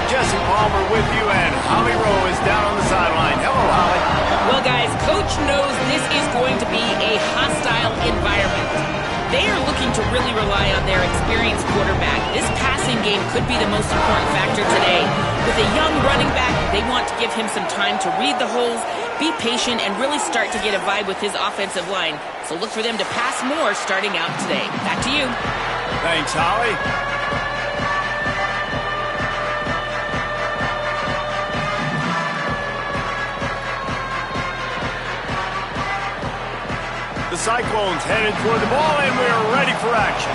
Jesse Palmer with you, and Holly Rowe is down on the sideline. Hello, Holly. Well, guys, Coach knows this is going to be a hostile environment. They are looking to really rely on their experienced quarterback. This passing game could be the most important factor today. With a young running back, they want to give him some time to read the holes, be patient, and really start to get a vibe with his offensive line. So look for them to pass more starting out today. Back to you. Thanks, Holly. The Cyclones headed toward the ball, and we're ready for action.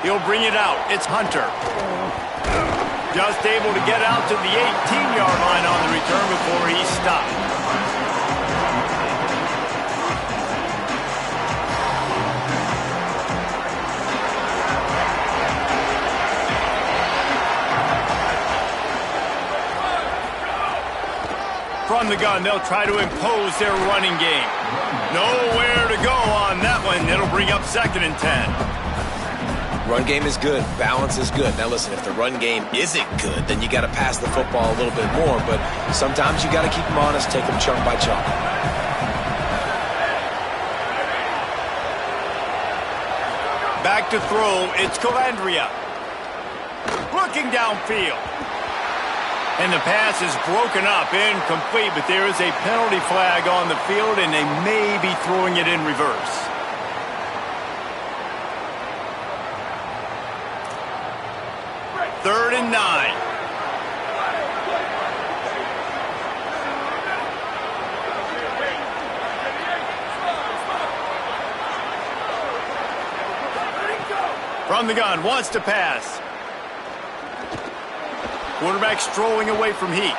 He'll bring it out. It's Hunter. Just able to get out to the 18-yard line on the return before he stopped. From the gun, they'll try to impose their running game. Nowhere to go on that one. It'll bring up 2nd and 10. Run game is good. Balance is good. Now listen, if the run game isn't good, then you got to pass the football a little bit more. But sometimes you got to keep them honest, take them chunk by chunk. Back to throw. It's Calandria. Looking downfield. And the pass is broken up, incomplete, but there is a penalty flag on the field, and they may be throwing it in reverse. Third and 9. From the gun, wants to pass. Quarterback strolling away from Heat.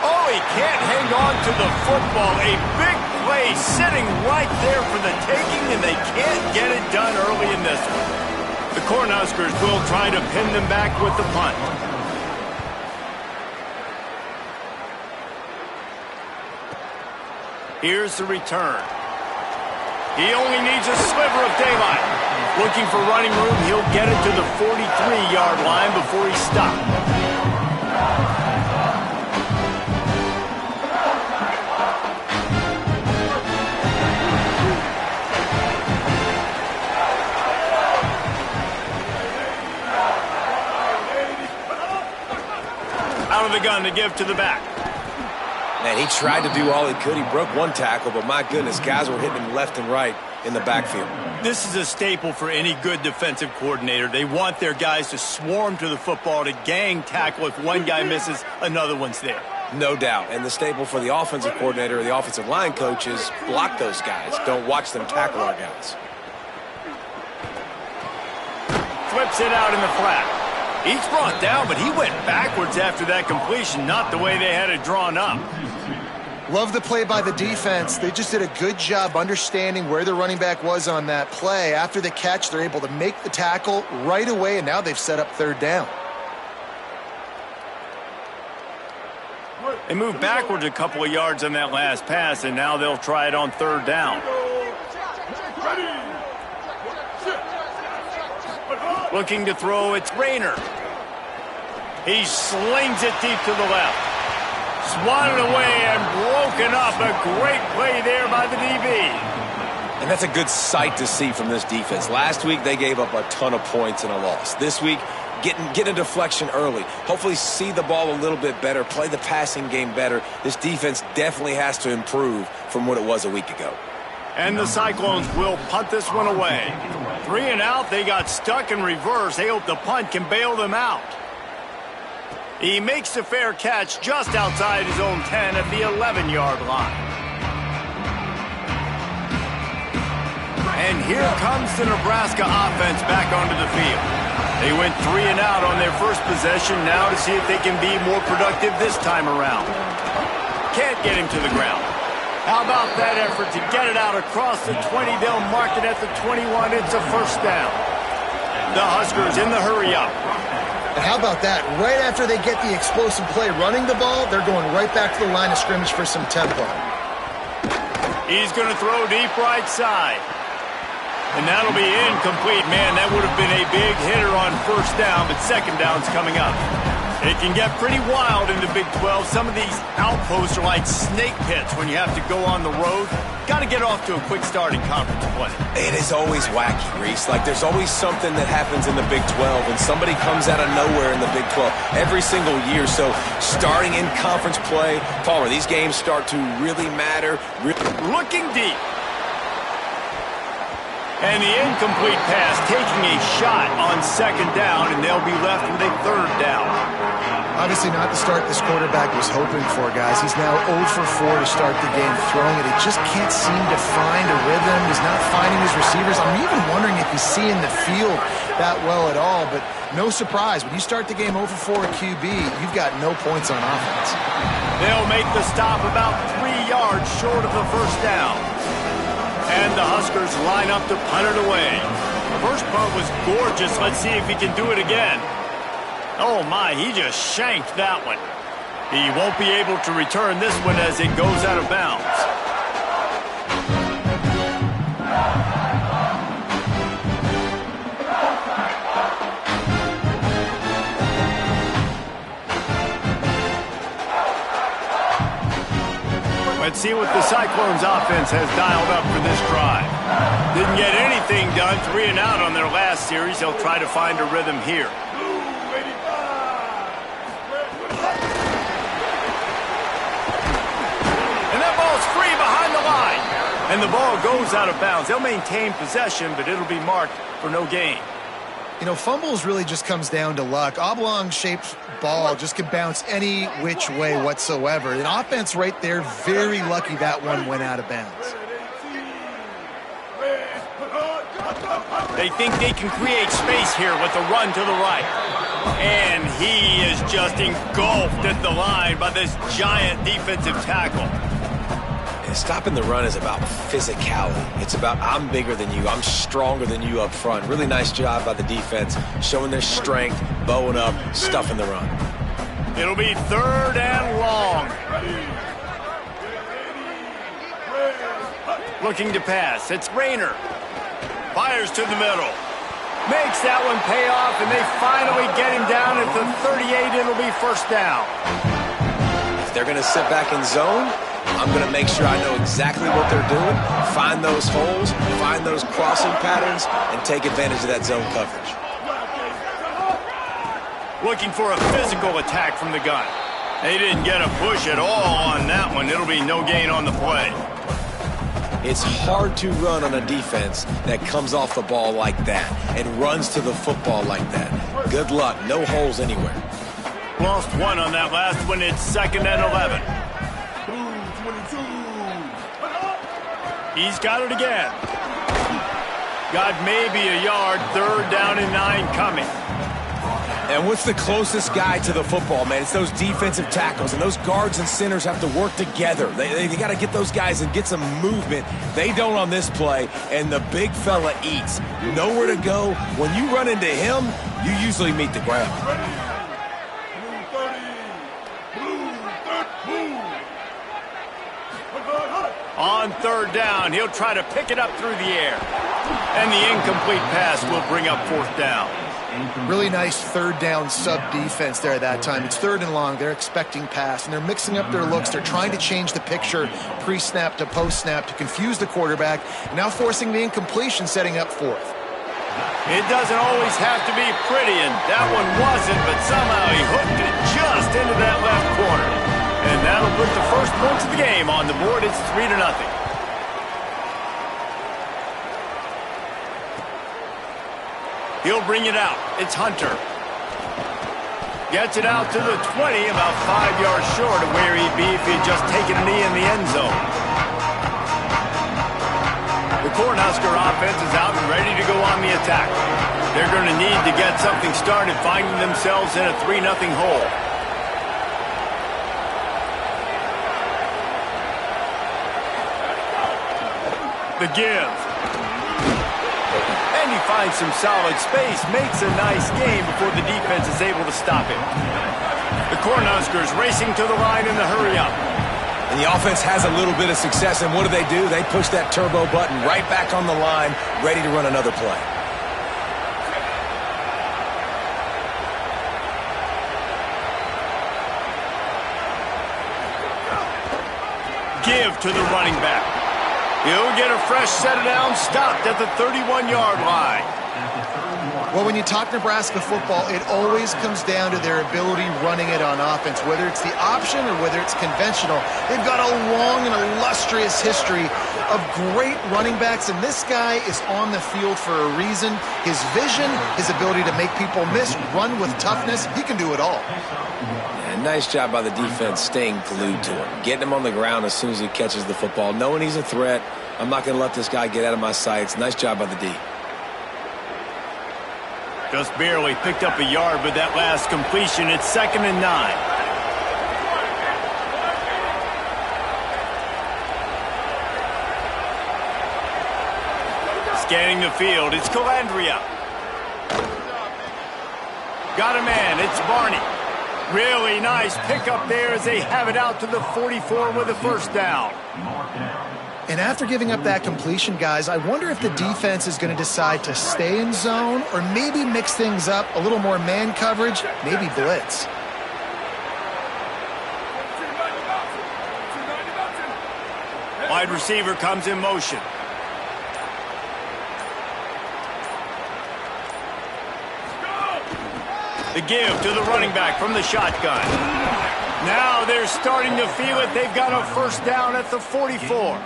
Oh, he can't hang on to the football. A big play sitting right there for the taking, and they can't get it done early in this one. The Cornhuskers will try to pin them back with the punt. Here's the return. He only needs a sliver of daylight. Looking for running room, he'll get it to the 43-yard line before he stopped. Out of the gun to give to the back. Man, he tried to do all he could. He broke one tackle, but my goodness, guys were hitting him left and right in the backfield. This is a staple for any good defensive coordinator. They want their guys to swarm to the football, to gang tackle. If one guy misses, another one's there. No doubt. And the staple for the offensive coordinator or the offensive line coach is block those guys. Don't watch them tackle our guys. Flips it out in the flat. He's brought down, but he went backwards after that completion, not the way they had it drawn up. Love the play by the defense. They just did a good job understanding where the running back was on that play. After the catch, they're able to make the tackle right away, and now they've set up 3rd down. They moved backwards a couple of yards on that last pass, and now they'll try it on 3rd down. Looking to throw, it's Rayner. He slings it deep to the left. Swatted away and broken up. A great play there by the DB. And that's a good sight to see from this defense. Last week, they gave up a ton of points in a loss. This week, get a deflection early. Hopefully see the ball a little bit better, play the passing game better. This defense definitely has to improve from what it was a week ago. And the Cyclones will punt this one away. 3 and out, they got stuck in reverse. They hope the punt can bail them out. He makes the fair catch just outside his own 10 at the 11-yard line. And here comes the Nebraska offense back onto the field. They went 3 and out on their first possession, now to see if they can be more productive this time around. Can't get him to the ground. How about that effort to get it out across the 20? They'll mark it at the 21. It's a 1st down. The Huskers in the hurry-up. And how about that? Right after they get the explosive play running the ball, they're going right back to the line of scrimmage for some tempo. He's going to throw deep right side. And that'll be incomplete. Man, that would have been a big hitter on first down, but second down's coming up. It can get pretty wild in the Big 12. Some of these outposts are like snake pits when you have to go on the road. Got to get off to a quick start in conference play. It is always wacky, Reese. Like, there's always something that happens in the Big 12, and somebody comes out of nowhere in the Big 12 every single year. So starting in conference play, Palmer, these games start to really matter. Looking deep. And the incomplete pass taking a shot on second down, and they'll be left with a third down. Obviously not the start this quarterback was hoping for, guys. He's now 0 for 4 to start the game throwing it. He just can't seem to find a rhythm. He's not finding his receivers. I'm even wondering if he's seeing the field that well at all, but no surprise. When you start the game 0 for 4 at QB, you've got no points on offense. They'll make the stop about 3 yards short of the first down. And the Huskers line up to punt it away. The first punt was gorgeous. Let's see if he can do it again. Oh, my, he just shanked that one. He won't be able to return this one as it goes out of bounds. Let's see what the Cyclones offense has dialed up for this drive. Didn't get anything done, 3 and out on their last series. They'll try to find a rhythm here. And that ball's free behind the line. And the ball goes out of bounds. They'll maintain possession, but it'll be marked for no gain. You know, fumbles really just comes down to luck. Oblong-shaped ball just can bounce any which way whatsoever. An offense right there, very lucky that one went out of bounds. They think they can create space here with a run to the right. And he is just engulfed at the line by this giant defensive tackle. Stopping the run is about physicality. It's about I'm bigger than you. I'm stronger than you up front. Really nice job by the defense, showing their strength, bowing up, stuffing the run. It'll be third and long. Looking to pass. It's Rayner. Fires to the middle. Makes that one pay off, and they finally get him down at the 38. It'll be first down. If they're going to sit back in zone, I'm going to make sure I know exactly what they're doing, find those holes, find those crossing patterns, and take advantage of that zone coverage. Looking for a physical attack from the gun. They didn't get a push at all on that one. It'll be no gain on the play. It's hard to run on a defense that comes off the ball like that and runs to the football like that. Good luck. No holes anywhere. Lost one on that last one. It's second and 11. He's got it again. Got maybe a yard. Third down and 9 coming. And what's the closest guy to the football, man? It's those defensive tackles, and those guards and centers have to work together. They got to get those guys and get some movement. They don't on this play, and the big fella eats. Nowhere to go. When you run into him, you usually meet the ground. On third down, he'll try to pick it up through the air. And the incomplete pass will bring up fourth down. Really nice third down sub-defense there that time. It's third and long. They're expecting pass, and they're mixing up their looks. They're trying to change the picture pre-snap to post-snap to confuse the quarterback, and now forcing the incompletion, setting up fourth. It doesn't always have to be pretty, and that one wasn't, but somehow he hooked it just into that left corner. And that'll put the first points of the game on the board. It's 3-0. He'll bring it out. It's Hunter. Gets it out to the 20, about 5 yards short of where he'd be if he'd just taken a knee in the end zone. The Cornhusker offense is out and ready to go on the attack. They're going to need to get something started, finding themselves in a 3-0 hole. The give. And he finds some solid space, makes a nice game before the defense is able to stop him. The Cornhuskers racing to the line in the hurry up. And the offense has a little bit of success, and what do? They push that turbo button right back on the line, ready to run another play. Give to the running back. He'll get a fresh set of downs stopped at the 31-yard line. Well, when you talk Nebraska football, it always comes down to their ability running it on offense. Whether it's the option or whether it's conventional, they've got a long and illustrious history of great running backs, and this guy is on the field for a reason. His vision, his ability to make people miss, run with toughness, he can do it all. And nice job by the defense staying glued to him, getting him on the ground as soon as he catches the football, knowing he's a threat. I'm not going to let this guy get out of my sights. Nice job by the D. Just barely picked up a yard with that last completion. It's 2nd and 9. Scanning the field, it's Calandria. Got a man, it's Barney. Really nice pickup there as they have it out to the 44 with a first down. And after giving up that completion, guys, I wonder if the defense is going to decide to stay in zone or maybe mix things up, a little more man coverage, maybe blitz. Wide receiver comes in motion. The give to the running back from the shotgun. Now they're starting to feel it. They've got a first down at the 44.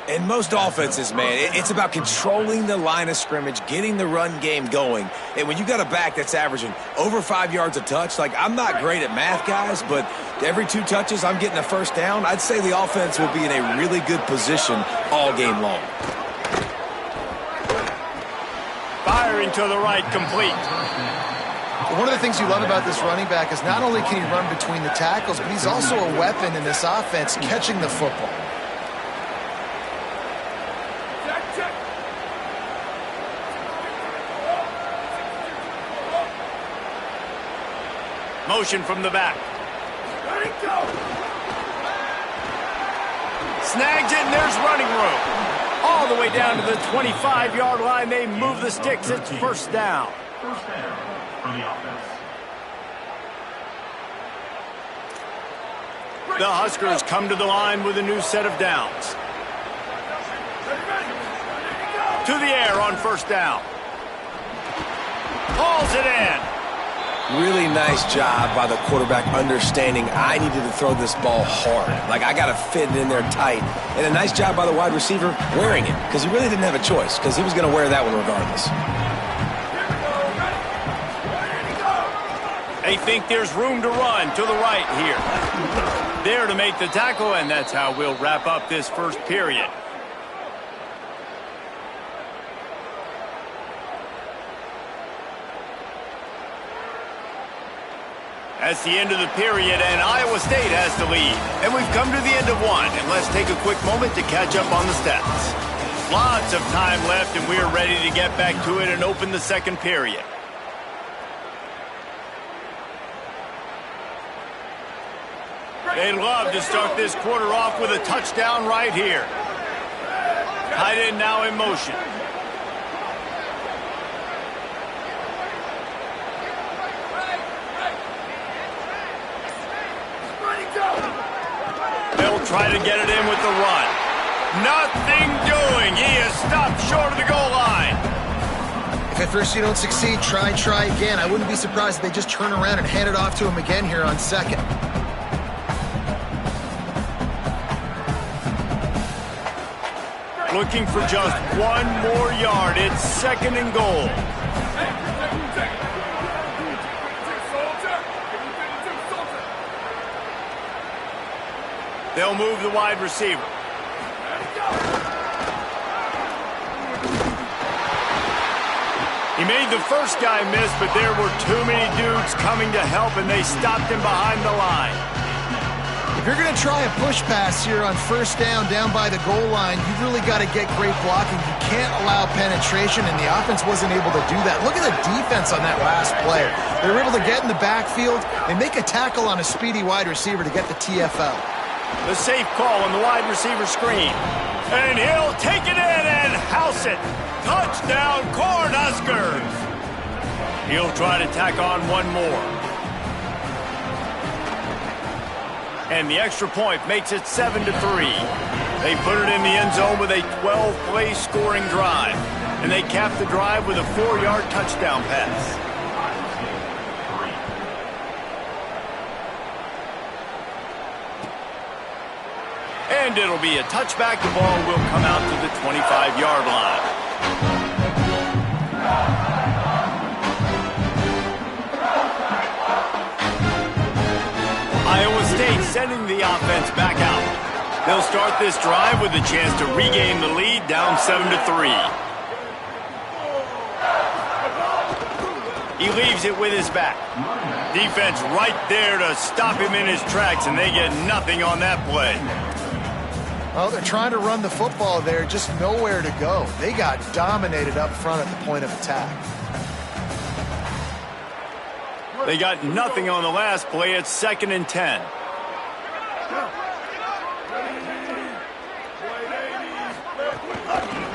In most offenses, man, it's about controlling the line of scrimmage, getting the run game going. And when you got a back that's averaging over 5 yards a touch, like, I'm not great at math, guys, but every 2 touches I'm getting a first down, I'd say the offense will be in a really good position all game long. Firing to the right, complete. One of the things you love about this running back is not only can he run between the tackles, but he's also a weapon in this offense catching the football. Motion from the back. Snags it, and there's running room. All the way down to the 25-yard line. They move the sticks. It's first down. First down for the offense. The Huskers come to the line with a new set of downs. To the air on first down. Hauls it in. Really nice job by the quarterback understanding I needed to throw this ball hard. Like, I got to fit it in there tight. And a nice job by the wide receiver wearing it, because he really didn't have a choice, because he was going to wear that one regardless. They think there's room to run to the right here. There to make the tackle, and that's how we'll wrap up this first period. That's the end of the period, and Iowa State has the lead. And we've come to the end of one, and let's take a quick moment to catch up on the stats. Lots of time left, and we're ready to get back to it and open the second period. They'd love to start this quarter off with a touchdown right here. Tight end now in motion. They'll try to get it in with the run. Nothing doing. He is stopped short of the goal line. If at first you don't succeed, try again. I wouldn't be surprised if they just turn around and hand it off to him again here on second. Looking for just one more yard. It's second and goal. They'll move the wide receiver. He made the first guy miss, but there were too many dudes coming to help, and they stopped him behind the line. If you're going to try a push pass here on first down by the goal line, you've really got to get great blocking. You can't allow penetration, and the offense wasn't able to do that. Look at the defense on that last play. They were able to get in the backfield. They make a tackle on a speedy wide receiver to get the TFL. The safe call on the wide receiver screen. And he'll take it in and house it. Touchdown, Cornhuskers. He'll try to tack on one more. And the extra point makes it 7-3. They put it in the end zone with a 12-play scoring drive. And they cap the drive with a 4-yard touchdown pass. And it'll be a touchback. The ball will come out to the 25-yard line. Iowa State sending the offense back out. They'll start this drive with a chance to regain the lead, down 7-3. He leaves it with his back. Defense right there to stop him in his tracks, and they get nothing on that play. Well, they're trying to run the football there, just nowhere to go. They got dominated up front at the point of attack. They got nothing on the last play. It's 2nd and 10.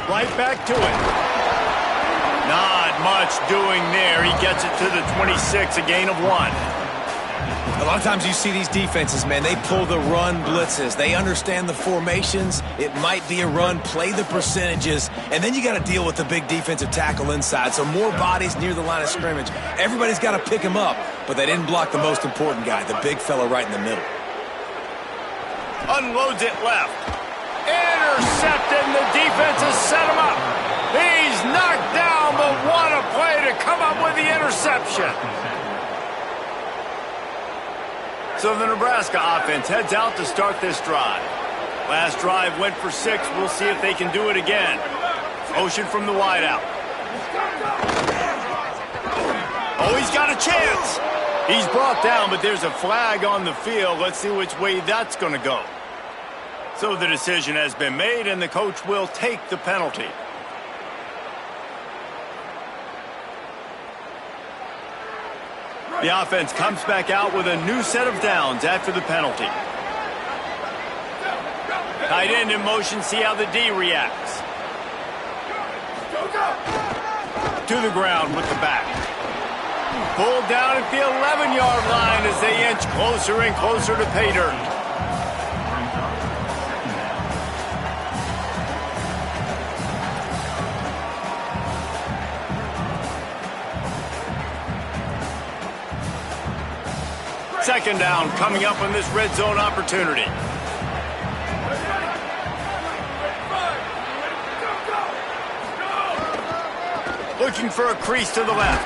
Right back to it. Not much doing there. He gets it to the 26, a gain of 1. A lot of times you see these defenses, man, they pull the run blitzes. They understand the formations. It might be a run, play the percentages, and then you got to deal with the big defensive tackle inside. So more bodies near the line of scrimmage. Everybody's got to pick him up, but they didn't block the most important guy, the big fella right in the middle. Unloads it left. Intercepted, and the defense has set him up. He's knocked down, but what a play to come up with the interception. So the Nebraska offense heads out to start this drive. Last drive went for 6. We'll see if they can do it again. Motion from the wideout. Oh, he's got a chance. He's brought down, but there's a flag on the field. Let's see which way that's going to go. So the decision has been made, and the coach will take the penalty. The offense comes back out with a new set of downs after the penalty. Tight end in motion, see how the D reacts. To the ground with the back. Pulled down at the 11-yard line as they inch closer and closer to pay dirt. Second down coming up on this red zone opportunity. Looking for a crease to the left.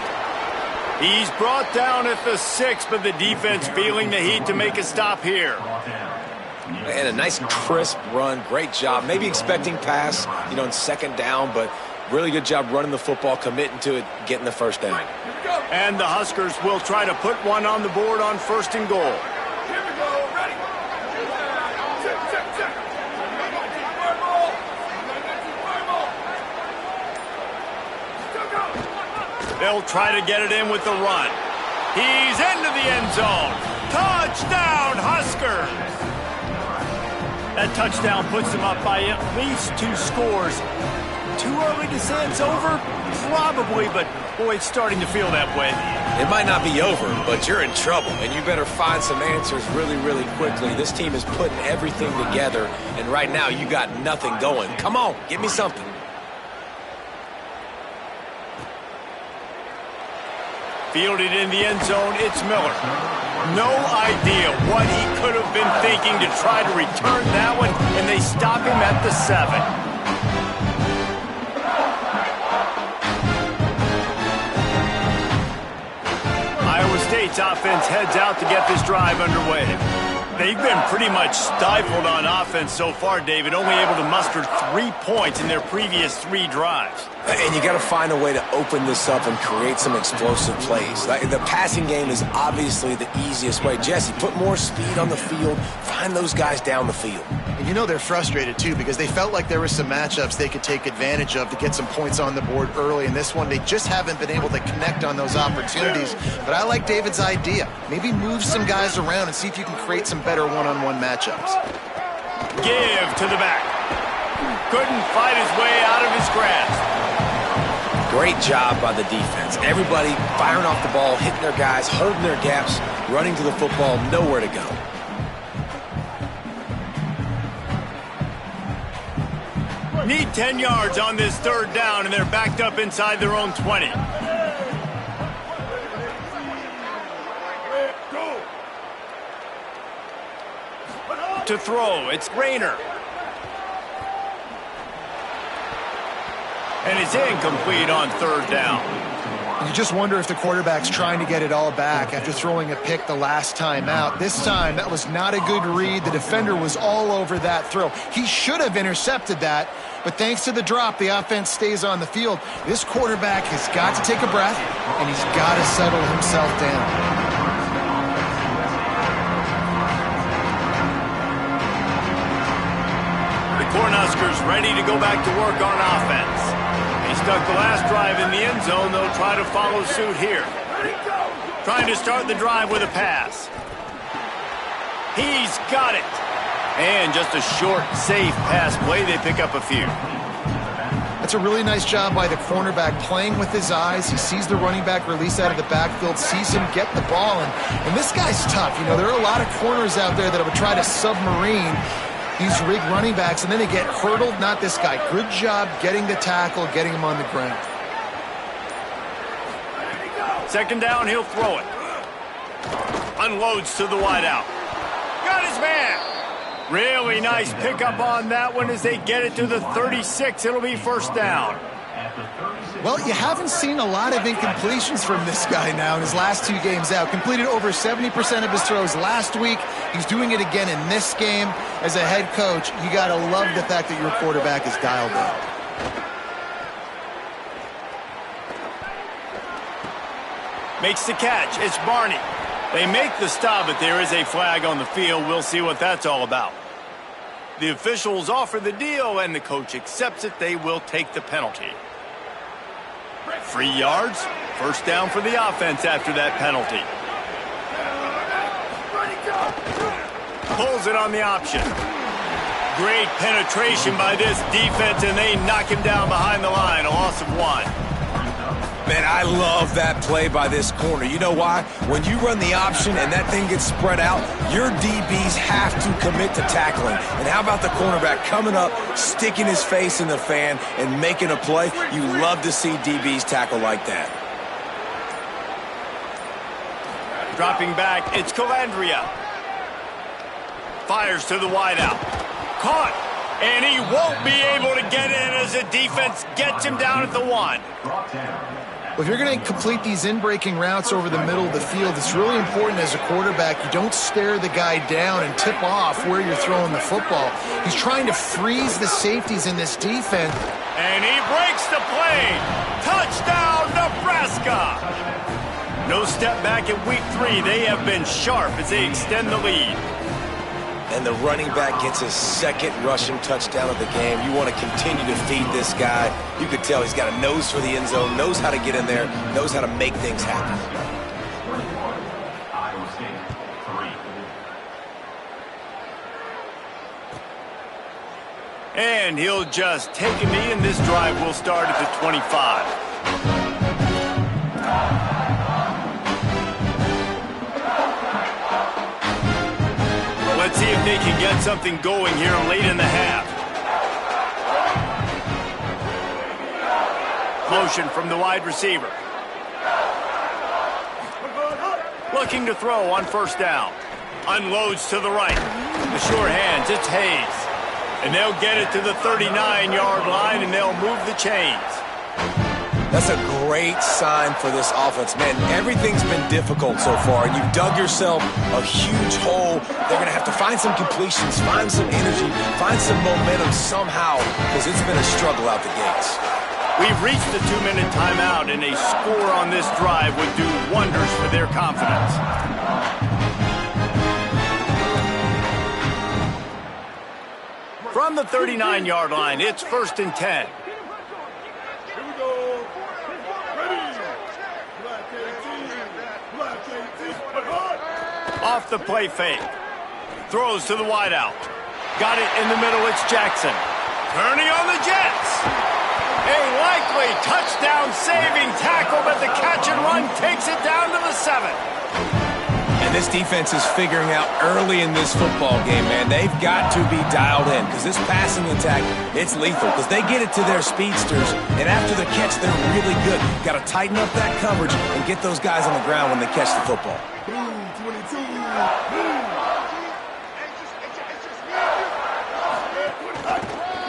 He's brought down at the 6, but the defense feeling the heat to make a stop here. And a nice crisp run. Great job. Maybe expecting pass, in second down, but really good job running the football, committing to it, getting the first down. And the Huskers will try to put one on the board on 1st and goal. Here we go. Ready. Check. They'll try to get it in with the run. He's into the end zone. Touchdown, Huskers! That touchdown puts them up by at least 2 scores. Too early to say it's over? Probably, but boy, it's starting to feel that way. It might not be over, but you're in trouble, and you better find some answers really, really quickly. This team is putting everything together, and right now you got nothing going. Come on, give me something. Fielded in the end zone, it's Miller. No idea what he could have been thinking to try to return that one, and they stop him at the 7. Iowa State's offense heads out to get this drive underway. They've been pretty much stifled on offense so far, David, only able to muster 3 points in their previous 3 drives. And you got to find a way to open this up and create some explosive plays. The passing game is obviously the easiest way. Jesse, put more speed on the field. Find those guys down the field. And you know they're frustrated, too, because they felt like there were some matchups they could take advantage of to get some points on the board early. In this one, they just haven't been able to connect on those opportunities. But I like David's idea. Maybe move some guys around and see if you can create some better one-on-one matchups. Give to the back. Couldn't fight his way out of his grasp. Great job by the defense. Everybody firing off the ball, hitting their guys, holding their gaps, running to the football, nowhere to go. Need 10 yards on this third down, and they're backed up inside their own 20. To throw, it's Rayner. And it's incomplete on third down. You just wonder if the quarterback's trying to get it all back after throwing a pick the last time out. This time, that was not a good read. The defender was all over that throw. He should have intercepted that, but thanks to the drop, the offense stays on the field. This quarterback has got to take a breath, and he's got to settle himself down. The Cornhuskers ready to go back to work on offense. He stuck the last drive in the end zone. They'll try to follow suit here. Trying to start the drive with a pass. He's got it. And just a short, safe pass play. They pick up a few. That's a really nice job by the cornerback playing with his eyes. He sees the running back release out of the backfield, sees him get the ball. And this guy's tough. You know, there are a lot of corners out there that would try to submarine these rigged running backs, and then they get hurdled. Not this guy. Good job getting the tackle, getting him on the ground. Second down, he'll throw it. Unloads to the wideout. Got his man. Really nice pickup on that one as they get it to the 36. It'll be first down. Well, you haven't seen a lot of incompletions from this guy now in his last 2 games out. Completed over 70% of his throws last week. He's doing it again in this game. As a head coach, you got to love the fact that your quarterback is dialed in. Makes the catch. It's Barney. They make the stop, but there is a flag on the field. We'll see what that's all about. The officials offer the deal, and the coach accepts it. They will take the penalty. 3 yards. First down for the offense after that penalty. Pulls it on the option. Great penetration by this defense, and they knock him down behind the line. A loss of 1. Man, I love that play by this corner. You know why? When you run the option and that thing gets spread out, your DBs have to commit to tackling. And how about the cornerback coming up, sticking his face in the fan, and making a play? You love to see DBs tackle like that. Dropping back, it's Calandria. Fires to the wideout. Caught. And he won't be able to get in as the defense gets him down at the 1. Well, if you're going to complete these in-breaking routes over the middle of the field, it's really important as a quarterback you don't stare the guy down and tip off where you're throwing the football. He's trying to freeze the safeties in this defense. And he breaks the play. Touchdown, Nebraska. No step back in week 3. They have been sharp as they extend the lead. And the running back gets his second rushing touchdown of the game. You want to continue to feed this guy. You could tell he's got a nose for the end zone, knows how to get in there, knows how to make things happen. And he'll just take a knee, and this drive will start at the 25. Let's see if they can get something going here late in the half. Motion from the wide receiver. Looking to throw on first down. Unloads to the right. The sure hands, it's Hayes. And they'll get it to the 39-yard line, and they'll move the chains. That's a great sign for this offense. Man, everything's been difficult so far, and you've dug yourself a huge hole. They're going to have to find some completions, find some energy, find some momentum somehow, because it's been a struggle out the gates. We've reached the 2-minute timeout, and a score on this drive would do wonders for their confidence. From the 39-yard line, it's 1st and 10. Off the play fake. Throws to the wideout. Got it in the middle, it's Jackson. Turning on the Jets. A likely touchdown-saving tackle, but the catch and run takes it down to the 7. And this defense is figuring out early in this football game, man. They've got to be dialed in because this passing attack, it's lethal because they get it to their speedsters, and after the catch, they're really good. Got to tighten up that coverage and get those guys on the ground when they catch the football.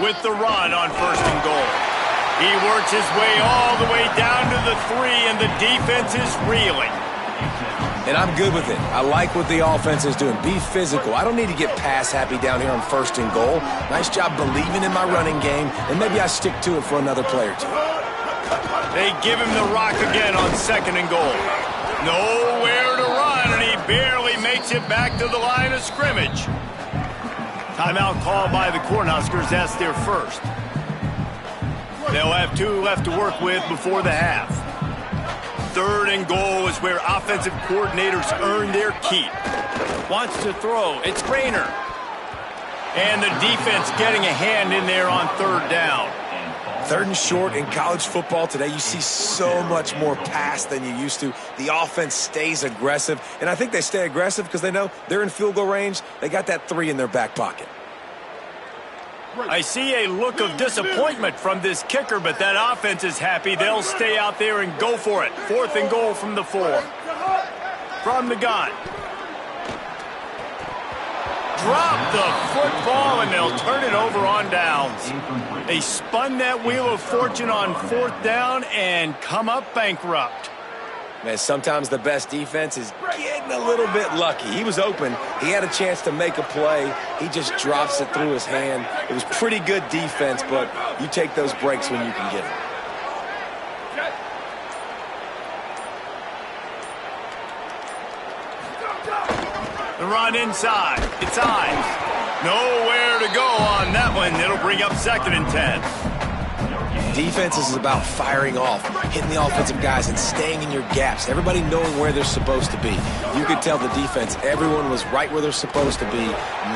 With the run on 1st and goal. He works his way all the way down to the 3, and the defense is reeling. And I'm good with it. I like what the offense is doing. Be physical. I don't need to get pass happy down here on 1st and goal. Nice job believing in my running game, and maybe I stick to it for another play or two. They give him the rock again on 2nd and goal. Nowhere to run, and he barely makes it back to the line of scrimmage. Timeout called by the Cornhuskers. That's their first. They'll have 2 left to work with before the half. 3rd and goal is where offensive coordinators earn their keep. Wants to throw. It's Rayner. And the defense getting a hand in there on 3rd down. 3rd and short in college football today, you see so much more pass than you used to. The offense stays aggressive, and I think they stay aggressive because they know they're in field goal range. They got that 3 in their back pocket. I see a look of disappointment from this kicker, but that offense is happy. They'll stay out there and go for it. 4th and goal from the 4. From the gun. Drop the football, and they'll turn it over on downs. They spun that wheel of fortune on 4th down and come up bankrupt. Man, sometimes the best defense is getting a little bit lucky. He was open. He had a chance to make a play. He just drops it through his hand. It was pretty good defense, but you take those breaks when you can get them. The run inside. It's Ives. Nowhere to go on that one. It'll bring up 2nd and 10. Defense is about firing off, hitting the offensive guys, and staying in your gaps. Everybody knowing where they're supposed to be. You could tell the defense, everyone was right where they're supposed to be,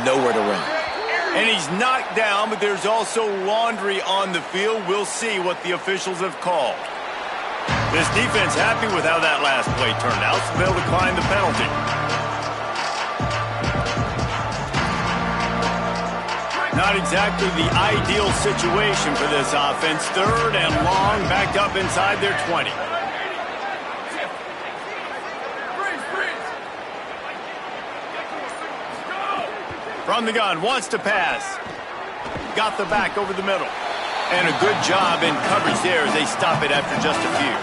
nowhere to run. And he's knocked down, but there's also laundry on the field. We'll see what the officials have called. This defense happy with how that last play turned out, so they'll decline the penalty. Not exactly the ideal situation for this offense. 3rd and long, backed up inside their 20. From the gun, wants to pass. Got the back over the middle. And a good job in coverage there as they stop it after just a few.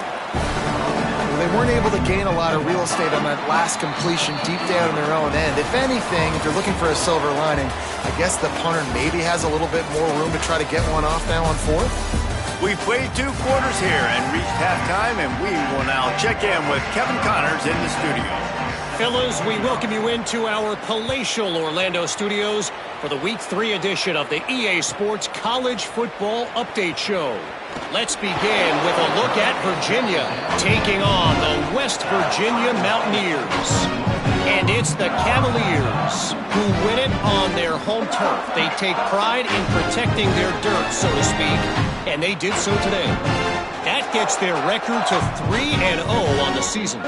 They weren't able to gain a lot of real estate on that last completion deep down in their own end. If anything, if you're looking for a silver lining, I guess the punter maybe has a little bit more room to try to get one off now on 4th. We played 2 quarters here and reached halftime, and we will now check in with Kevin Connors in the studio. Fellas, we welcome you into our palatial Orlando studios for the Week 3 edition of the EA Sports College Football Update Show. Let's begin with a look at Virginia taking on the West Virginia Mountaineers. And it's the Cavaliers who win it on their home turf. They take pride in protecting their dirt, so to speak, and they did so today. That gets their record to 3-0 on the season.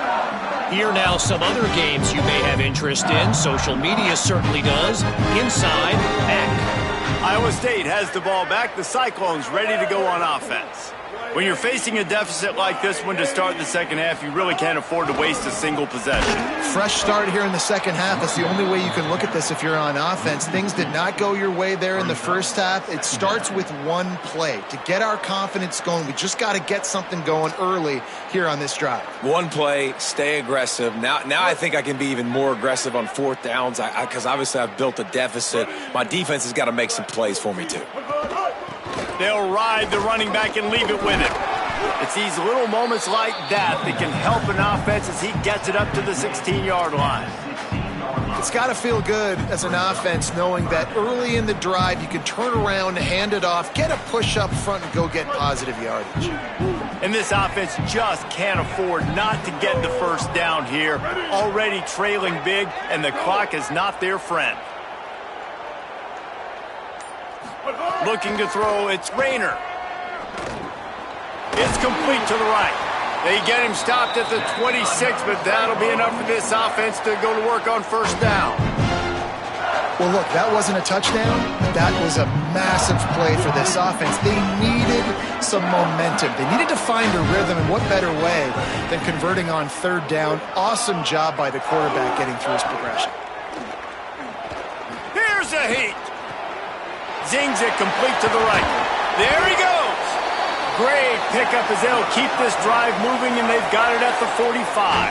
Here now some other games you may have interest in. Social media certainly does. Inside, back. Iowa State has the ball back. The Cyclones ready to go on offense. When you're facing a deficit like this one to start the second half, you really can't afford to waste a single possession. Fresh start here in the second half. That's the only way you can look at this if you're on offense. Things did not go your way there in the first half. It starts with one play. To get our confidence going, we just got to get something going early here on this drive. One play, stay aggressive. Now I think I can be even more aggressive on 4th downs because obviously I've built a deficit. My defense has got to make some plays for me too. They'll ride the running back and leave it with him. It's these little moments like that that can help an offense as he gets it up to the 16-yard line. It's got to feel good as an offense knowing that early in the drive you can turn around, hand it off, get a push up front, and go get positive yardage. And this offense just can't afford not to get the first down here. Already trailing big, and the clock is not their friend. Looking to throw, it's Rayner. It's complete to the right. They get him stopped at the 26, but that'll be enough for this offense to go to work on first down. Well, look, that wasn't a touchdown. That was a massive play for this offense. They needed some momentum. They needed to find a rhythm, and what better way than converting on third down. Awesome job by the quarterback getting through his progression. Here's a heat. Zings it complete to the right. There he goes. Great pickup as they'll keep this drive moving, and they've got it at the 45.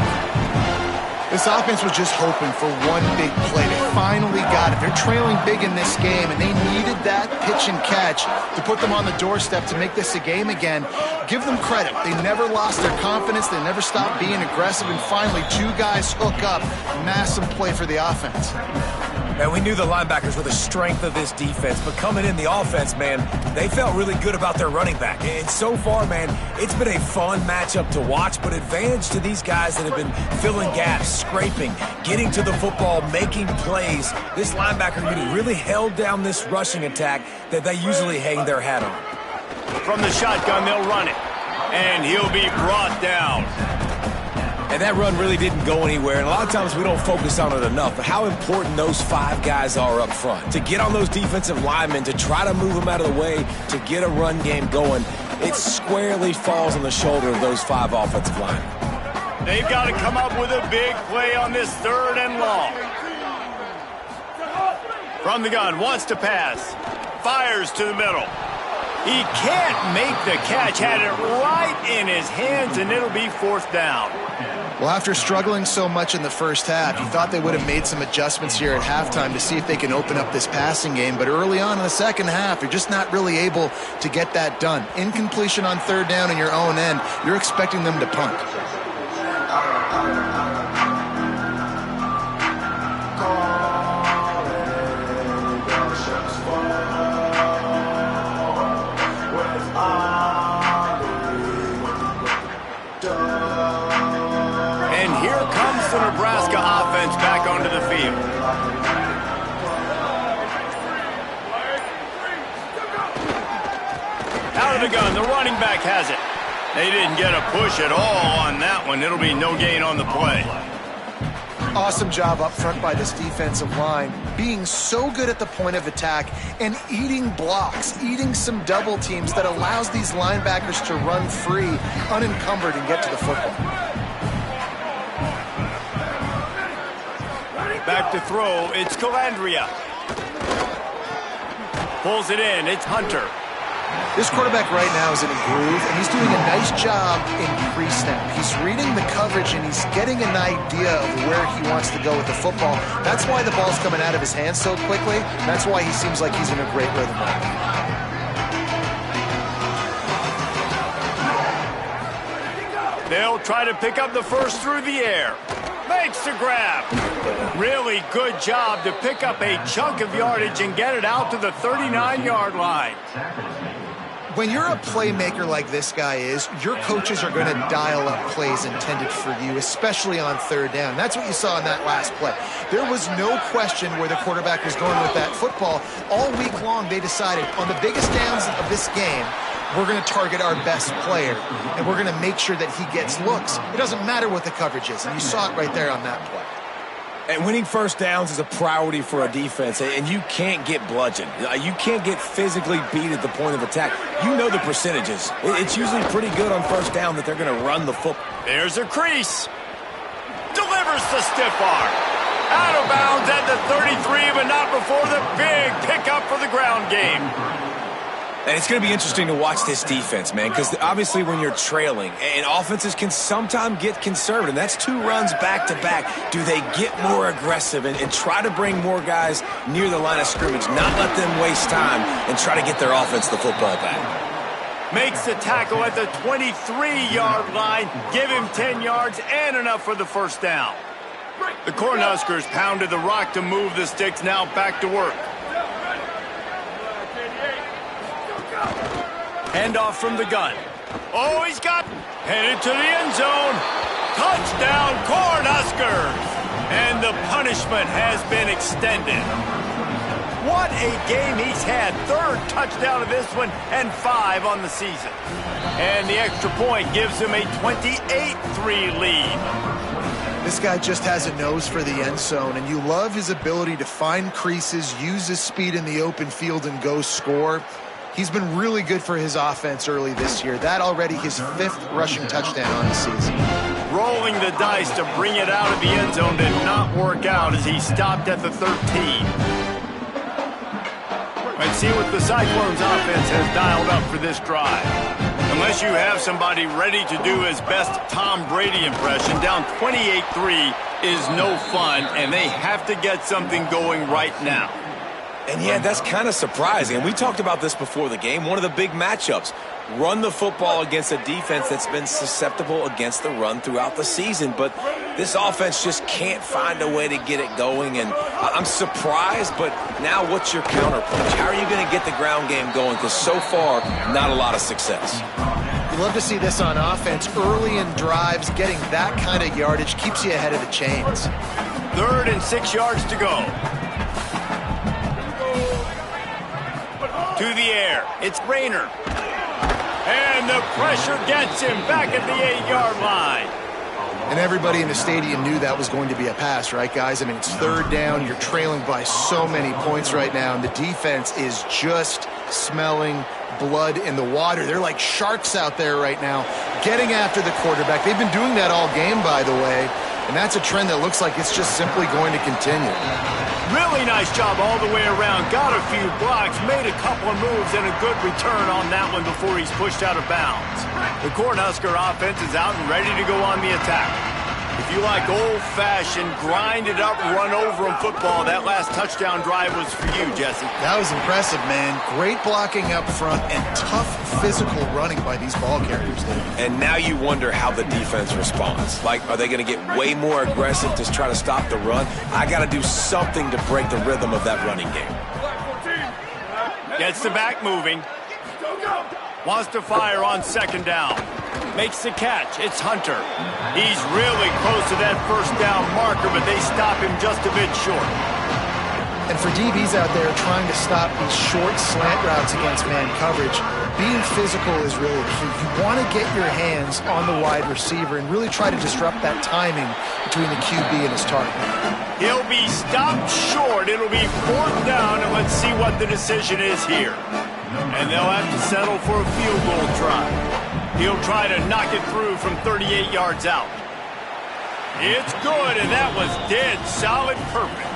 This offense was just hoping for one big play. They finally got it. They're trailing big in this game, and they needed that pitch and catch to put them on the doorstep to make this a game again. Give them credit. They never lost their confidence. They never stopped being aggressive, and finally two guys hook up. Massive play for the offense. Man, we knew the linebackers were the strength of this defense, but coming in the offense, man, they felt really good about their running back. And so far, man, it's been a fun matchup to watch, but advantage to these guys that have been filling gaps, scraping, getting to the football, making plays. This linebacker unit really held down this rushing attack that they usually hang their hat on. From the shotgun, they'll run it, and he'll be brought down. And that run really didn't go anywhere, and a lot of times we don't focus on it enough, but how important those five guys are up front. To get on those defensive linemen, to try to move them out of the way, to get a run game going, it squarely falls on the shoulder of those five offensive linemen. They've got to come up with a big play on this third and long. From the gun, wants to pass. Fires to the middle. He can't make the catch, had it right in his hands, and it'll be fourth down. Well, after struggling so much in the first half, you thought they would have made some adjustments here at halftime to see if they can open up this passing game. But early on in the second half, you're just not really able to get that done. Incompletion on third down in your own end, you're expecting them to punt. The Nebraska offense back onto the field. Out of the gun, the running back has it. They didn't get a push at all on that one. It'll be no gain on the play. Awesome job up front by this defensive line, being so good at the point of attack and eating blocks, eating some double teams that allows these linebackers to run free, unencumbered, and get to the football. Back to throw, it's Calandria. Pulls it in, it's Hunter. This quarterback right now is in a groove, and he's doing a nice job in pre-snap. He's reading the coverage, and he's getting an idea of where he wants to go with the football. That's why the ball's coming out of his hands so quickly. That's why he seems like he's in a great rhythm right now. They'll try to pick up the first through the air. Makes the grab. Really good job to pick up a chunk of yardage and get it out to the 39-yard line. When you're a playmaker like this guy is, your coaches are going to dial up plays intended for you, especially on third down. That's what you saw in that last play. There was no question where the quarterback was going with that football. All week long, they decided on the biggest downs of this game, we're going to target our best player, and we're going to make sure that he gets looks. It doesn't matter what the coverage is, and you saw it right there on that play. And winning first downs is a priority for a defense, and you can't get bludgeoned. You can't get physically beat at the point of attack. You know the percentages. It's usually pretty good on first down that they're going to run the football. There's a crease. Delivers the stiff arm. Out of bounds at the 33, but not before the big pickup for the ground game. And it's going to be interesting to watch this defense, man, because obviously when you're trailing, and offenses can sometimes get conservative, and that's 2 runs back-to-back. Do they get more aggressive and try to bring more guys near the line of scrimmage, not let them waste time, and try to get their offense the football back? Makes the tackle at the 23-yard line. Give him 10 yards and enough for the first down. The Cornhuskers pounded the rock to move the sticks, now back to work. Handoff from the gun. Oh, he's got headed to the end zone. Touchdown, Cornhuskers! And the punishment has been extended. What a game he's had. 3rd touchdown of this one and 5 on the season. And the extra point gives him a 28-3 lead. This guy just has a nose for the end zone, and you love his ability to find creases, use his speed in the open field, and go score. He's been really good for his offense early this year. That already his 5th rushing touchdown on the season. Rolling the dice to bring it out of the end zone did not work out as he stopped at the 13. Let's see what the Cyclones offense has dialed up for this drive. Unless you have somebody ready to do his best Tom Brady impression, down 28-3 is no fun, and they have to get something going right now. And yeah, that's kind of surprising. And we talked about this before the game. One of the big matchups. Run the football against a defense that's been susceptible against the run throughout the season. But this offense just can't find a way to get it going. And I'm surprised, but now what's your counterpunch? How are you going to get the ground game going? Because so far, not a lot of success. You love to see this on offense. Early in drives, getting that kind of yardage keeps you ahead of the chains. 3rd and 6 yards to go. To the air. It's Rayner. And the pressure gets him back at the 8-yard line. And everybody in the stadium knew that was going to be a pass, right, guys? I mean, it's 3rd down. You're trailing by so many points right now, and the defense is just smelling blood in the water. They're like sharks out there right now, getting after the quarterback. They've been doing that all game, by the way, and that's a trend that looks like it's just simply going to continue. Really nice job all the way around. Got a few blocks, made a couple of moves, and a good return on that one before he's pushed out of bounds. The Cornhusker offense is out and ready to go on the attack. If you like old-fashioned, grind-it-up, run-over-'em football, that last touchdown drive was for you, Jesse. That was impressive, man. Great blocking up front and tough physical running by these ball carriers there. And now you wonder how the defense responds. Like, are they going to get way more aggressive to try to stop the run? I got to do something to break the rhythm of that running game. Gets the back moving. Wants to fire on 2nd down. Makes the catch. It's Hunter. He's really close to that first down marker, but they stop him just a bit short. And for DBs out there trying to stop these short slant routes against man coverage, being physical is really key. You want to get your hands on the wide receiver and really try to disrupt that timing between the QB and his target. He'll be stopped short. It'll be 4th down, and let's see what the decision is here. And they'll have to settle for a field goal try. He'll try to knock it through from 38 yards out. It's good, and that was dead solid perfect.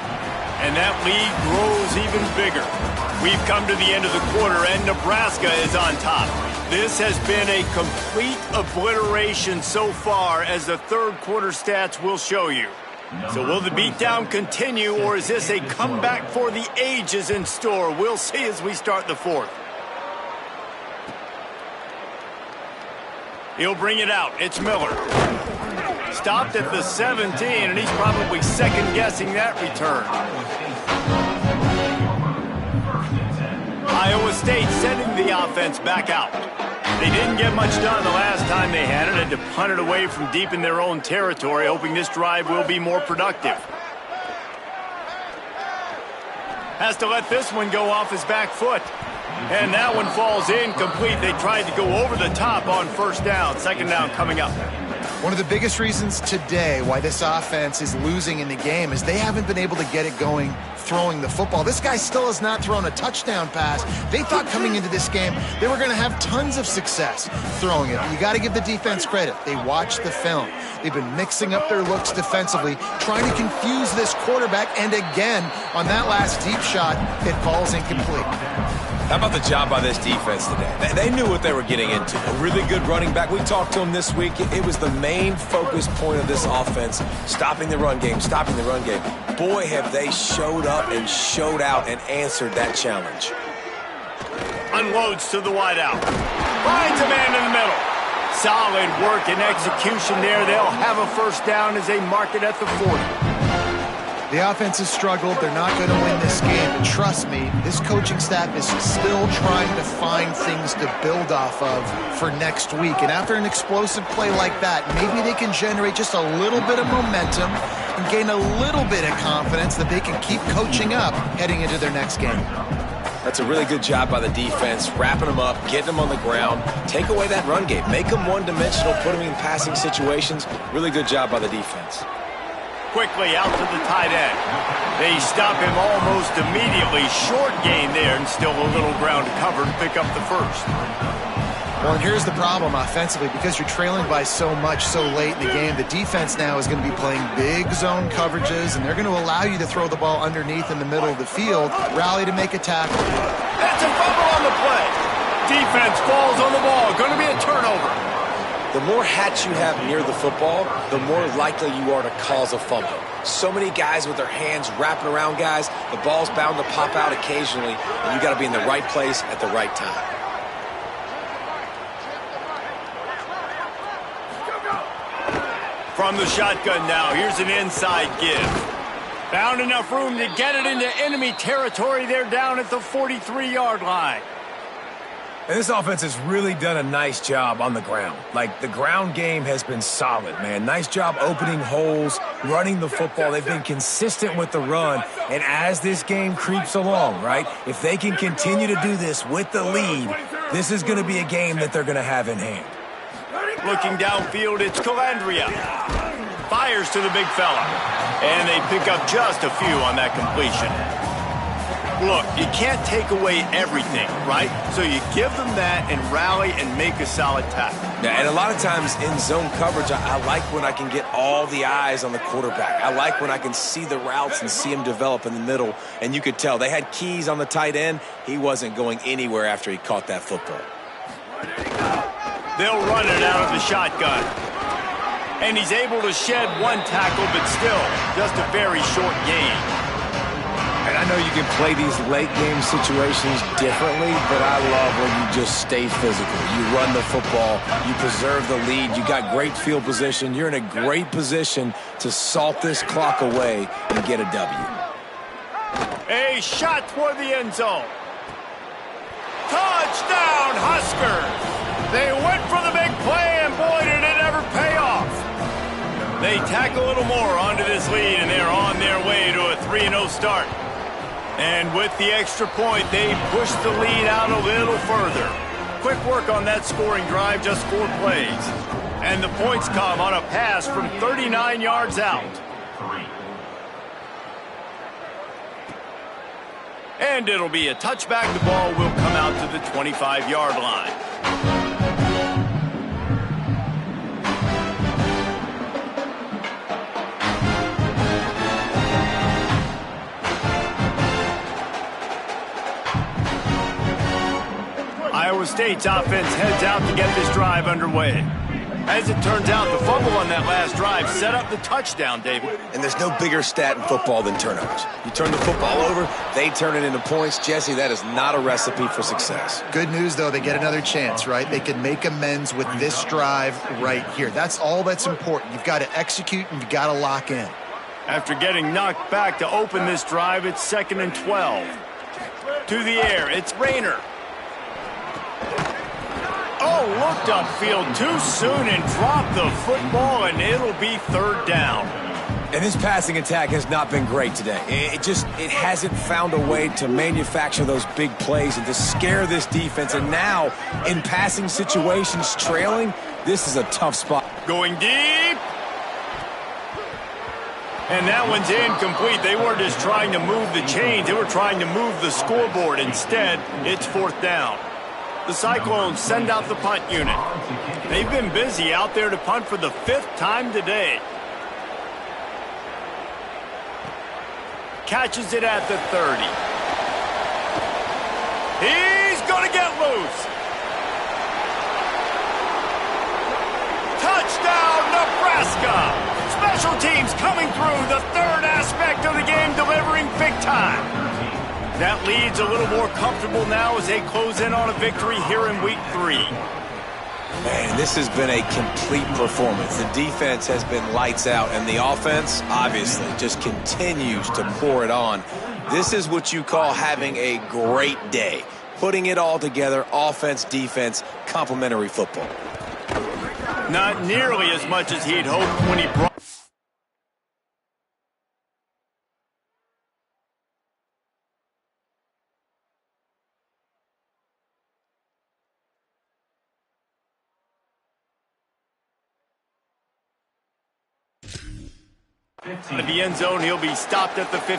And that lead grows even bigger. We've come to the end of the quarter, and Nebraska is on top. This has been a complete obliteration so far, as the 3rd quarter stats will show you. So will the beatdown continue, or is this a comeback for the ages in store? We'll see as we start the 4th. He'll bring it out. It's Miller. Stopped at the 17, and he's probably second-guessing that return. Iowa State sending the offense back out. They didn't get much done the last time they had it. Had to punt it away from deep in their own territory, hoping this drive will be more productive. Has to let this one go off his back foot. And that one falls incomplete. They tried to go over the top on 1st down. 2nd down coming up. One of the biggest reasons today why this offense is losing in the game is they haven't been able to get it going throwing the football. This guy still has not thrown a touchdown pass. They thought coming into this game they were going to have tons of success throwing it. You got to give the defense credit. They watched the film. They've been mixing up their looks defensively, trying to confuse this quarterback, and again, on that last deep shot, it falls incomplete. How about the job by this defense today? They knew what they were getting into. A really good running back. We talked to him this week. It was the main focus point of this offense, stopping the run game, stopping the run game. Boy, have they showed up and showed out and answered that challenge. Unloads to the wideout. Finds a man in the middle. Solid work and execution there. They'll have a first down as they mark it at the 40. The offense has struggled. They're not going to win this game. But trust me, this coaching staff is still trying to find things to build off of for next week. And after an explosive play like that, maybe they can generate just a little bit of momentum and gain a little bit of confidence that they can keep coaching up heading into their next game. That's a really good job by the defense, wrapping them up, getting them on the ground, take away that run game, make them one-dimensional, put them in passing situations. Really good job by the defense. Quickly out to the tight end. They stop him almost immediately. Short gain there and still a little ground to cover to pick up the first. Well, and here's the problem offensively. Because you're trailing by so much so late in the game, the defense now is going to be playing big zone coverages, and they're going to allow you to throw the ball underneath in the middle of the field, rally to make a tackle. That's a fumble on the play. Defense falls on the ball. Going to be a turnover. The more hats you have near the football, the more likely you are to cause a fumble. So many guys with their hands wrapping around guys, the ball's bound to pop out occasionally, and you got to be in the right place at the right time. From the shotgun now, here's an inside give. Found enough room to get it into enemy territory. They're down at the 43-yard line. And this offense has really done a nice job on the ground. Like, the ground game has been solid, man. Nice job opening holes, running the football. They've been consistent with the run. And as this game creeps along, right, if they can continue to do this with the lead, this is going to be a game that they're going to have in hand. Looking downfield, it's Calandria. Fires to the big fella. And they pick up just a few on that completion. Look, you can't take away everything, right? So you give them that and rally and make a solid tackle. Yeah, and a lot of times in zone coverage, I like when I can get all the eyes on the quarterback. I like when I can see the routes and see him develop in the middle. And you could tell they had keys on the tight end. He wasn't going anywhere after he caught that football. They'll run it out of the shotgun. And he's able to shed one tackle, but still just a very short gain. And I know you can play these late game situations differently, but I love when you just stay physical. You run the football, you preserve the lead, you got great field position. You're in a great position to salt this clock away and get a W. A shot toward the end zone. Touchdown, Huskers! They went for the big play, and boy, did it ever pay off. They tack a little more onto this lead, and they're on their way to a 3-0 start. And with the extra point, they push the lead out a little further. Quick work on that scoring drive, just 4 plays. And the points come on a pass from 39 yards out. And it'll be a touchback. The ball will come out to the 25-yard line. Iowa State's offense heads out to get this drive underway. As it turns out, the fumble on that last drive set up the touchdown, David. And there's no bigger stat in football than turnovers. You turn the football over, they turn it into points. Jesse, that is not a recipe for success. Good news, though, they get another chance, right? They can make amends with this drive right here. That's all that's important. You've got to execute and you've got to lock in. After getting knocked back to open this drive, it's 2nd and 12. To the air, it's Rayner. Oh, looked upfield too soon and dropped the football, and it'll be 3rd down. And this passing attack has not been great today. It hasn't found a way to manufacture those big plays and to scare this defense. And now, in passing situations, trailing, this is a tough spot. Going deep. And that one's incomplete. They weren't just trying to move the chains. They were trying to move the scoreboard. Instead, it's 4th down. The Cyclones send out the punt unit. They've been busy out there to punt for the 5th time today. Catches it at the 30. gonna get loose. Touchdown, Nebraska! Special teams coming through, the third aspect of the game, delivering big time. That lead's a little more comfortable now as they close in on a victory here in week 3. Man, this has been a complete performance. The defense has been lights out, and the offense, obviously, just continues to pour it on. This is what you call having a great day. Putting it all together, offense, defense, complementary football. Not nearly as much as he'd hoped when he brought... Out of the end zone, he'll be stopped at the 15.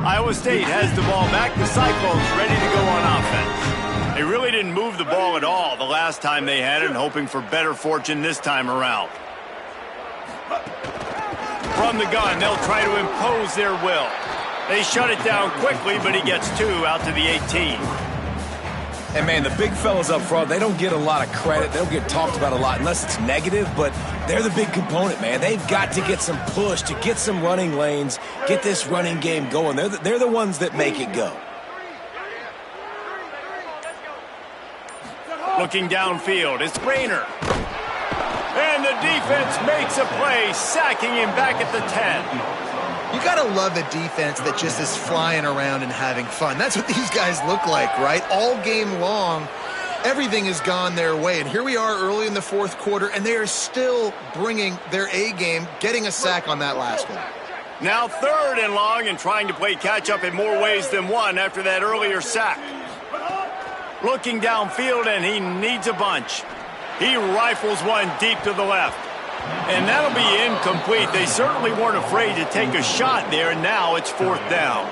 Iowa State has the ball back. The Cyclones ready to go on offense. They really didn't move the ball at all the last time they had it, and hoping for better fortune this time around. From the gun, they'll try to impose their will. They shut it down quickly, but he gets 2 out to the 18. And, man, the big fellas up front, they don't get a lot of credit. They don't get talked about a lot unless it's negative, but they're the big component, man. They've got to get some push, to get some running lanes, get this running game going. They're the ones that make it go. Looking downfield, it's Rayner. And the defense makes a play, sacking him back at the 10. You got to love a defense that just is flying around and having fun. That's what these guys look like, right? All game long, everything has gone their way. And here we are early in the fourth quarter, and they are still bringing their A game, getting a sack on that last one. Now 3rd and long, and trying to play catch-up in more ways than one after that earlier sack. Looking downfield, and he needs a bunch. He rifles one deep to the left. And that'll be incomplete. They certainly weren't afraid to take a shot there, and now it's 4th down.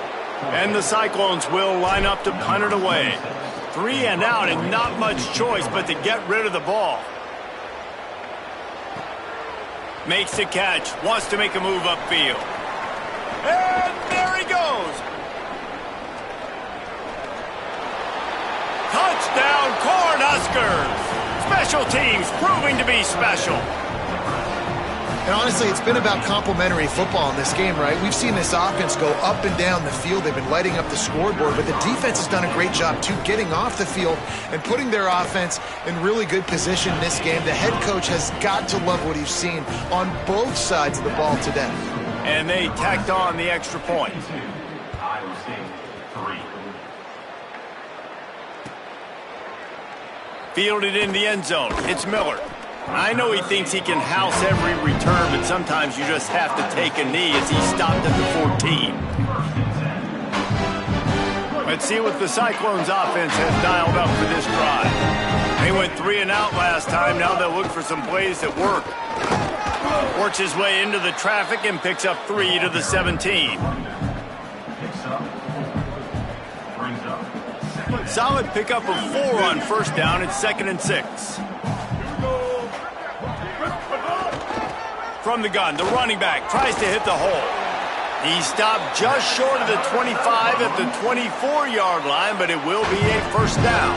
And the Cyclones will line up to punt it away. 3 and out, and not much choice but to get rid of the ball. Makes the catch, wants to make a move upfield. And there he goes. Touchdown, Cornhuskers! Special teams proving to be special. And honestly, it's been about complementary football in this game, right? We've seen this offense go up and down the field. They've been lighting up the scoreboard, but the defense has done a great job, too, getting off the field and putting their offense in really good position in this game. The head coach has got to love what he's seen on both sides of the ball today. And they tacked on the extra point. Iowa State 3. Fielded in the end zone. It's Miller. I know he thinks he can house every return, but sometimes you just have to take a knee as he stopped at the 14. Let's see what the Cyclones offense has dialed up for this drive. They went 3 and out last time. Now they'll look for some plays that work. Works his way into the traffic and picks up 3 to the 17. Solid pickup of 4 on 1st down. It's 2nd and 6. From the gun, the running back tries to hit the hole. He stopped just short of the 25 at the 24-yard line, but it will be a 1st down.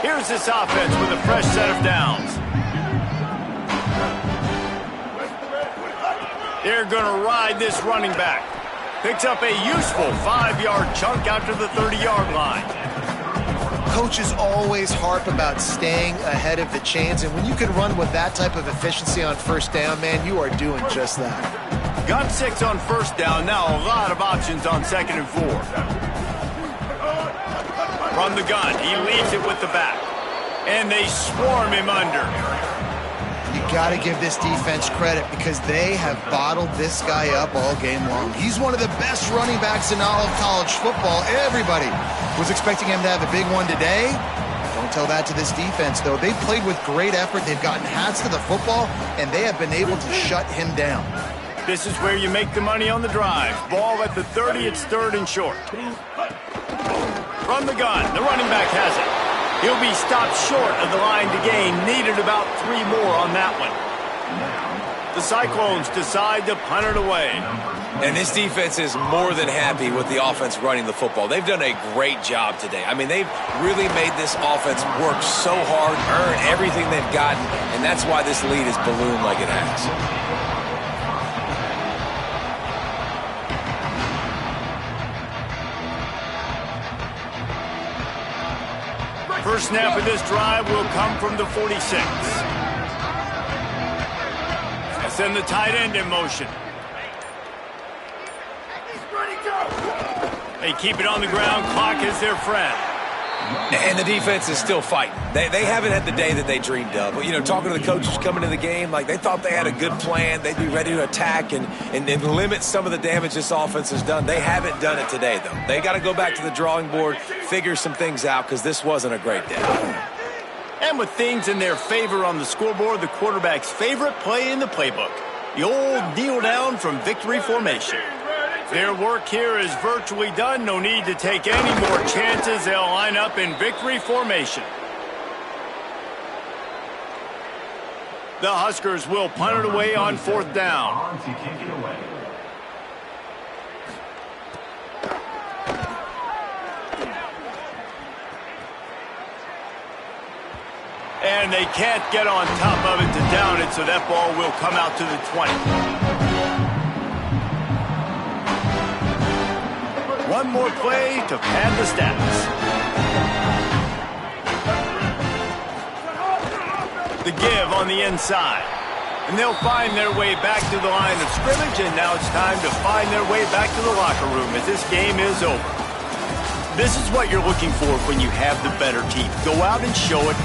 Here's this offense with a fresh set of downs. They're going to ride this running back. Picks up a useful 5-yard chunk out to the 30-yard line. Coaches always harp about staying ahead of the chains, and when you can run with that type of efficiency on 1st down, man, you are doing just that. Got 6 on 1st down. Now a lot of options on 2nd and 4. From the gun, he leaves it with the back. And they swarm him under. You got to give this defense credit because they have bottled this guy up all game long. He's one of the best running backs in all of college football. Everybody was expecting him to have a big one today. Don't tell that to this defense, though. They played with great effort. They've gotten hats to the football, and they have been able to shut him down. This is where you make the money on the drive. Ball at the 30, it's 3rd and short. From the gun, the running back has it. He'll be stopped short of the line to gain. Needed about 3 more on that one. The Cyclones decide to punt it away. And this defense is more than happy with the offense running the football. They've done a great job today. I mean, they've really made this offense work so hard, earn everything they've gotten, and that's why this lead is ballooned like it has. First snap of this drive will come from the 46. And send the tight end in motion. They keep it on the ground. Clock is their friend. And the defense is still fighting. They haven't had the day that they dreamed of. But, you know, talking to the coaches coming to the game, like they thought they had a good plan. They'd be ready to attack and limit some of the damage this offense has done. They haven't done it today, though. They got to go back to the drawing board, figure some things out, because this wasn't a great day. And with things in their favor on the scoreboard, the quarterback's favorite play in the playbook, the old kneel down from victory formation. Their work here is virtually done. No need to take any more chances. They'll line up in victory formation. The Huskers will punt it away on 4th down. And they can't get on top of it to down it, so that ball will come out to the 20. One more play to pad the stats. The give on the inside. And they'll find their way back to the line of scrimmage, and now it's time to find their way back to the locker room as this game is over. This is what you're looking for when you have the better team. Go out and show it.